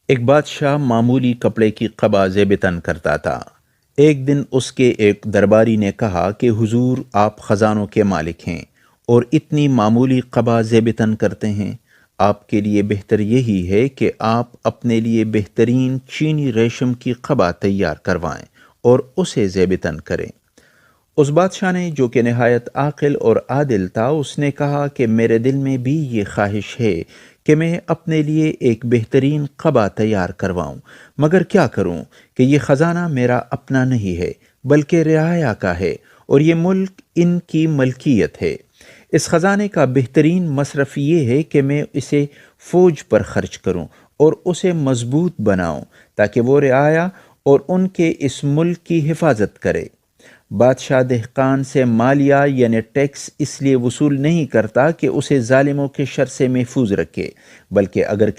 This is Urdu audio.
ایک بادشاہ معمولی کپڑے کی قبا زیب تن کرتا تھا۔ ایک دن اس کے ایک درباری نے کہا کہ حضور، آپ خزانوں کے مالک ہیں اور اتنی معمولی قبا زیب تن کرتے ہیں۔ آپ کے لیے بہتر یہی ہے کہ آپ اپنے لیے بہترین چینی ریشم کی قبا تیار کروائیں اور اسے زیب تن کریں۔ اس بادشاہ نے، جو کہ نہایت عاقل اور عادل تھا، اس نے کہا کہ میرے دل میں بھی یہ خواہش ہے کہ میں اپنے لیے ایک بہترین قبا تیار کرواؤں، مگر کیا کروں کہ یہ خزانہ میرا اپنا نہیں ہے بلکہ رعایا کا ہے اور یہ ملک ان کی ملکیت ہے۔ اس خزانے کا بہترین مصرف یہ ہے کہ میں اسے فوج پر خرچ کروں اور اسے مضبوط بناؤں تاکہ وہ رعایا اور ان کے اس ملک کی حفاظت کرے۔ بادشاہ دہقان سے مالیہ یعنی ٹیکس اس لیے وصول نہیں کرتا کہ اسے ظالموں کے شر سے محفوظ رکھے، بلکہ اگر کسی